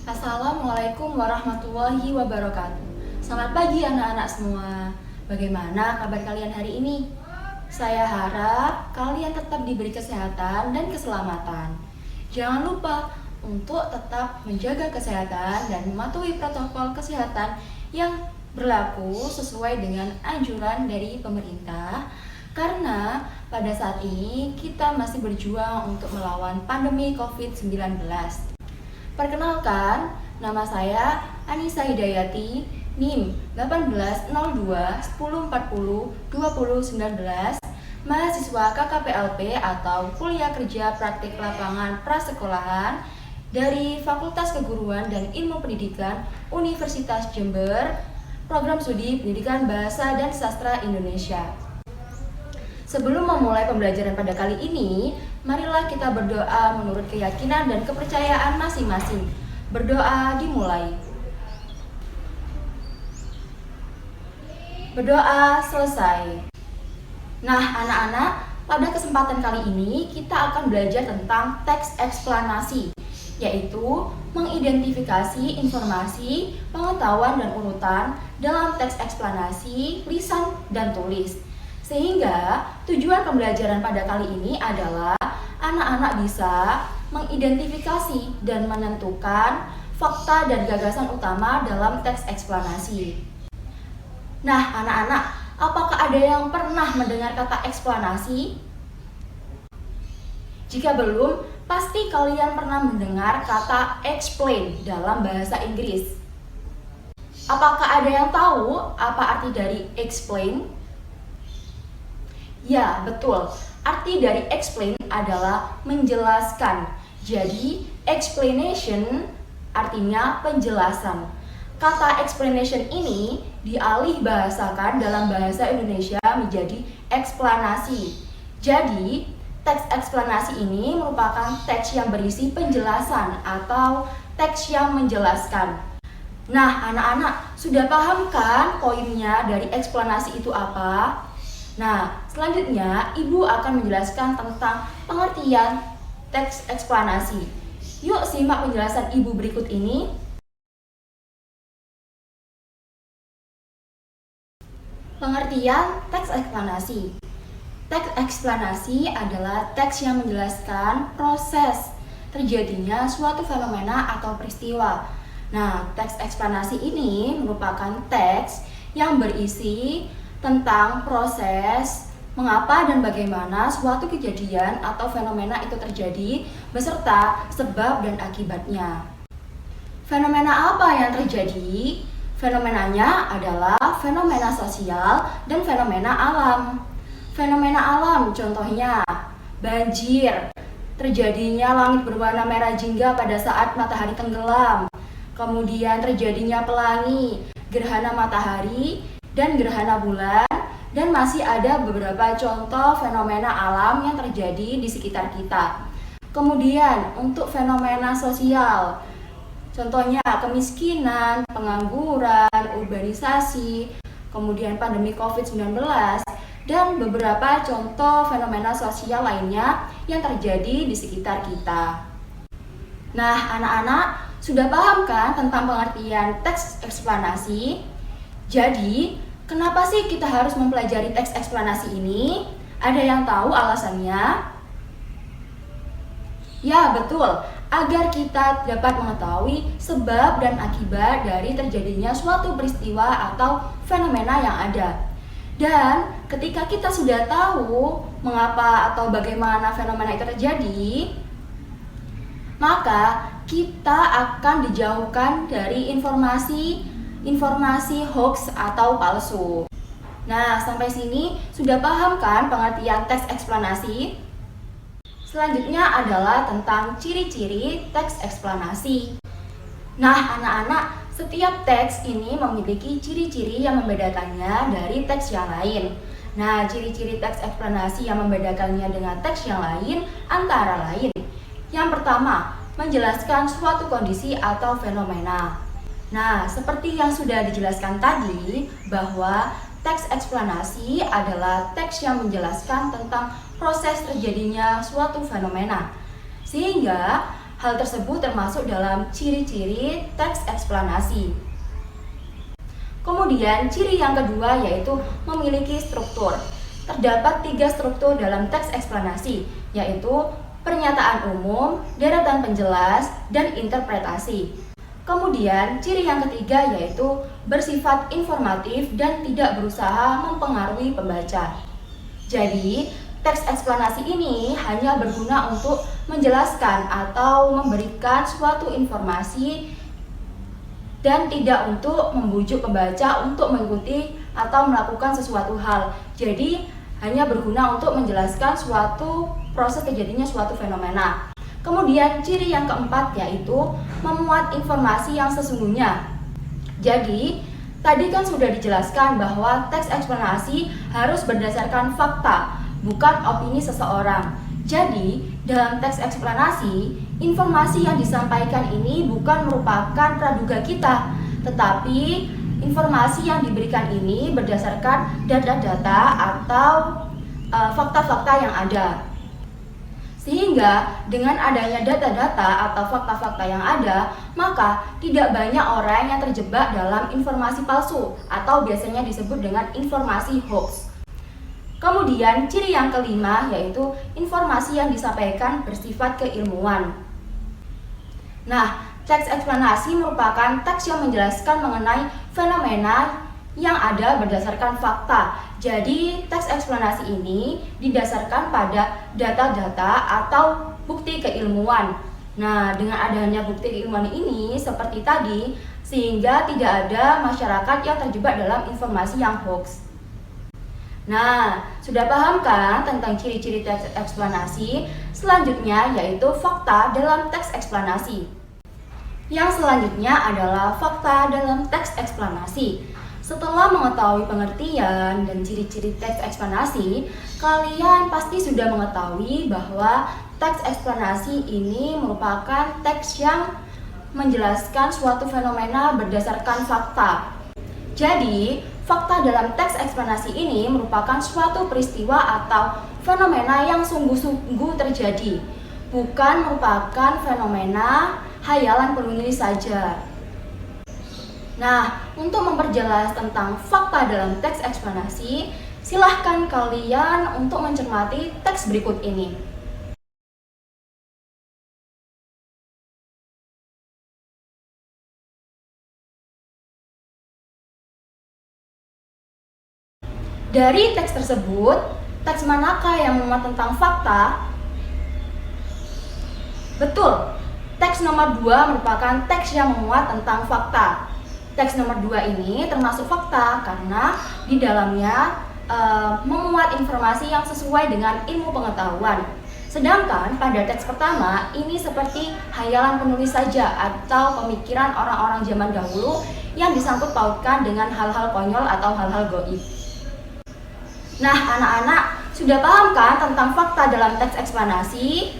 Assalamualaikum warahmatullahi wabarakatuh. Selamat pagi anak-anak semua. Bagaimana kabar kalian hari ini? Saya harap kalian tetap diberi kesehatan dan keselamatan. Jangan lupa untuk tetap menjaga kesehatan dan mematuhi protokol kesehatan yang berlaku sesuai dengan anjuran dari pemerintah. Karena pada saat ini kita masih berjuang untuk melawan pandemi COVID-19. Perkenalkan, nama saya Anissa Hidayati, NIM 1802 1040 2019, mahasiswa KKPLP atau Kuliah Kerja Praktik Lapangan Prasekolahan dari Fakultas Keguruan dan Ilmu Pendidikan Universitas Jember, Program Studi Pendidikan Bahasa dan Sastra Indonesia. Sebelum memulai pembelajaran pada kali ini, marilah kita berdoa menurut keyakinan dan kepercayaan masing-masing. Berdoa dimulai. Berdoa selesai. Nah, anak-anak, pada kesempatan kali ini kita akan belajar tentang teks eksplanasi, yaitu mengidentifikasi informasi, pengetahuan, dan urutan dalam teks eksplanasi, lisan, dan tulis. Sehingga tujuan pembelajaran pada kali ini adalah anak-anak bisa mengidentifikasi dan menentukan fakta dan gagasan utama dalam teks eksplanasi. Nah, anak-anak, apakah ada yang pernah mendengar kata eksplanasi? Jika belum, pasti kalian pernah mendengar kata explain dalam bahasa Inggris. Apakah ada yang tahu apa arti dari explain? Ya, betul. Arti dari explain adalah menjelaskan. Jadi, explanation artinya penjelasan. Kata explanation ini dialih bahasakan dalam bahasa Indonesia menjadi eksplanasi. Jadi, teks eksplanasi ini merupakan teks yang berisi penjelasan atau teks yang menjelaskan. Nah, anak-anak, sudah paham kan poinnya dari eksplanasi itu apa? Nah, selanjutnya Ibu akan menjelaskan tentang pengertian teks eksplanasi. Yuk simak penjelasan Ibu berikut ini. Pengertian teks eksplanasi. Teks eksplanasi adalah teks yang menjelaskan proses terjadinya suatu fenomena atau peristiwa. Nah, teks eksplanasi ini merupakan teks yang berisi tentang proses mengapa dan bagaimana suatu kejadian atau fenomena itu terjadi beserta sebab dan akibatnya. Fenomena apa yang terjadi? Fenomenanya adalah fenomena sosial dan fenomena alam. Fenomena alam contohnya banjir, terjadinya langit berwarna merah jingga pada saat matahari tenggelam, kemudian terjadinya pelangi, gerhana matahari, dan gerhana bulan, dan masih ada beberapa contoh fenomena alam yang terjadi di sekitar kita. Kemudian untuk fenomena sosial, contohnya kemiskinan, pengangguran, urbanisasi, kemudian pandemi COVID-19, dan beberapa contoh fenomena sosial lainnya yang terjadi di sekitar kita. Nah, anak-anak sudah paham kan tentang pengertian teks eksplanasi? Jadi, kenapa sih kita harus mempelajari teks eksplanasi ini? Ada yang tahu alasannya? Ya, betul. Agar kita dapat mengetahui sebab dan akibat dari terjadinya suatu peristiwa atau fenomena yang ada. Dan ketika kita sudah tahu mengapa atau bagaimana fenomena itu terjadi, maka kita akan dijauhkan dari informasi hoax atau palsu. Nah, sampai sini sudah paham kan pengertian teks eksplanasi? Selanjutnya adalah tentang ciri-ciri teks eksplanasi. Nah, anak-anak, setiap teks ini memiliki ciri-ciri yang membedakannya dari teks yang lain. Nah, ciri-ciri teks eksplanasi yang membedakannya dengan teks yang lain antara lain. Yang pertama, menjelaskan suatu kondisi atau fenomena. Nah, seperti yang sudah dijelaskan tadi, bahwa teks eksplanasi adalah teks yang menjelaskan tentang proses terjadinya suatu fenomena. Sehingga Hal tersebut termasuk dalam ciri-ciri teks eksplanasi. Kemudian ciri yang kedua yaitu memiliki struktur. Terdapat 3 struktur dalam teks eksplanasi, yaitu pernyataan umum, deretan penjelas, dan interpretasi. Kemudian ciri yang ketiga yaitu bersifat informatif dan tidak berusaha mempengaruhi pembaca. Jadi, teks eksplanasi ini hanya berguna untuk menjelaskan atau memberikan suatu informasi dan tidak untuk membujuk pembaca untuk mengikuti atau melakukan sesuatu hal. Jadi, hanya berguna untuk menjelaskan suatu proses terjadinya suatu fenomena. Kemudian ciri yang keempat yaitu memuat informasi yang sesungguhnya. Jadi, tadi kan sudah dijelaskan bahwa teks eksplanasi harus berdasarkan fakta, bukan opini seseorang. Jadi, dalam teks eksplanasi, informasi yang disampaikan ini bukan merupakan praduga kita, tetapi informasi yang diberikan ini berdasarkan data-data atau fakta-fakta yang ada. Sehingga dengan adanya data-data atau fakta-fakta yang ada, maka tidak banyak orang yang terjebak dalam informasi palsu atau biasanya disebut dengan informasi hoax. Kemudian ciri yang kelima yaitu informasi yang disampaikan bersifat keilmuan. Nah, teks eksplanasi merupakan teks yang menjelaskan mengenai fenomena yang ada berdasarkan fakta. Jadi, teks eksplanasi ini didasarkan pada data-data atau bukti keilmuan. Nah, dengan adanya bukti keilmuan ini seperti tadi, sehingga tidak ada masyarakat yang terjebak dalam informasi yang hoax. Nah, sudah paham kan tentang ciri-ciri teks eksplanasi? Selanjutnya yaitu fakta dalam teks eksplanasi. Yang selanjutnya adalah fakta dalam teks eksplanasi. Setelah mengetahui pengertian dan ciri-ciri teks eksplanasi, kalian pasti sudah mengetahui bahwa teks eksplanasi ini merupakan teks yang menjelaskan suatu fenomena berdasarkan fakta. Jadi, fakta dalam teks eksplanasi ini merupakan suatu peristiwa atau fenomena yang sungguh-sungguh terjadi, bukan merupakan fenomena hayalan penulis saja. Nah, untuk memperjelas tentang fakta dalam teks eksplanasi, silahkan kalian untuk mencermati teks berikut ini. Dari teks tersebut, teks manakah yang memuat tentang fakta? Betul, teks nomor 2 merupakan teks yang memuat tentang fakta. Teks nomor 2 ini termasuk fakta karena di dalamnya memuat informasi yang sesuai dengan ilmu pengetahuan. Sedangkan pada teks pertama ini seperti hayalan penulis saja atau pemikiran orang-orang zaman dahulu yang disangkut pautkan dengan hal-hal konyol atau hal-hal gaib. Nah, anak-anak sudah paham kan tentang fakta dalam teks eksplanasi?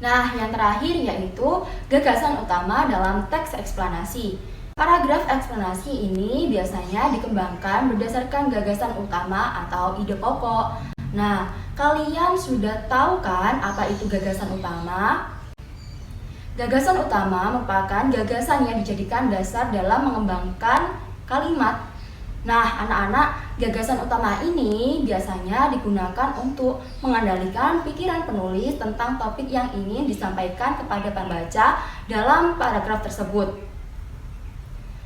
Nah, yang terakhir yaitu gagasan utama dalam teks eksplanasi. Paragraf eksplanasi ini biasanya dikembangkan berdasarkan gagasan utama atau ide pokok. Nah, kalian sudah tahu kan apa itu gagasan utama? Gagasan utama merupakan gagasan yang dijadikan dasar dalam mengembangkan kalimat. Nah, anak-anak, gagasan utama ini biasanya digunakan untuk mengendalikan pikiran penulis tentang topik yang ingin disampaikan kepada pembaca dalam paragraf tersebut.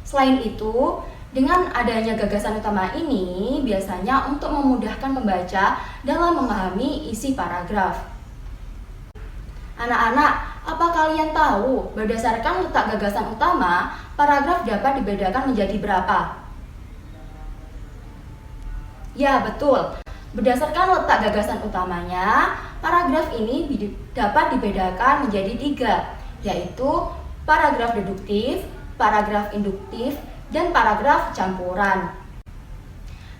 Selain itu, dengan adanya gagasan utama ini biasanya untuk memudahkan pembaca dalam memahami isi paragraf. Anak-anak, apa kalian tahu berdasarkan letak gagasan utama, paragraf dapat dibedakan menjadi berapa? Ya, betul. Berdasarkan letak gagasan utamanya, paragraf ini dapat dibedakan menjadi 3, yaitu paragraf deduktif, paragraf induktif, dan paragraf campuran.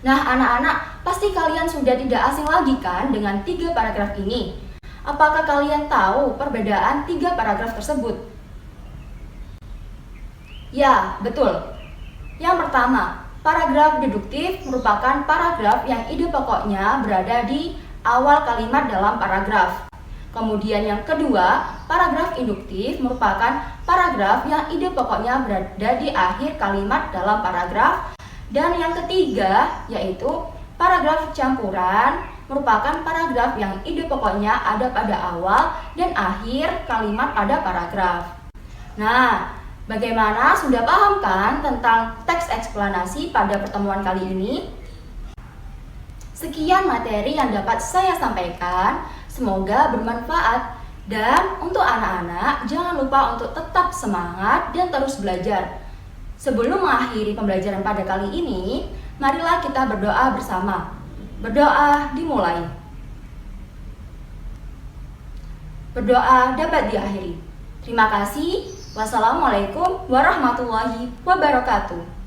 Nah, anak-anak, pasti kalian sudah tidak asing lagi kan dengan 3 paragraf ini. Apakah kalian tahu perbedaan 3 paragraf tersebut? Ya, betul. Yang pertama, paragraf deduktif merupakan paragraf yang ide pokoknya berada di awal kalimat dalam paragraf. Kemudian yang kedua, paragraf induktif merupakan paragraf yang ide pokoknya berada di akhir kalimat dalam paragraf. Dan yang ketiga, yaitu paragraf campuran merupakan paragraf yang ide pokoknya ada pada awal dan akhir kalimat pada paragraf. Nah, bagaimana, sudah paham kan tentang teks eksplanasi pada pertemuan kali ini? Sekian materi yang dapat saya sampaikan, semoga bermanfaat. Dan untuk anak-anak, jangan lupa untuk tetap semangat dan terus belajar. Sebelum mengakhiri pembelajaran pada kali ini, marilah kita berdoa bersama. Berdoa dimulai. Berdoa dapat diakhiri. Terima kasih. Wassalamualaikum warahmatullahi wabarakatuh.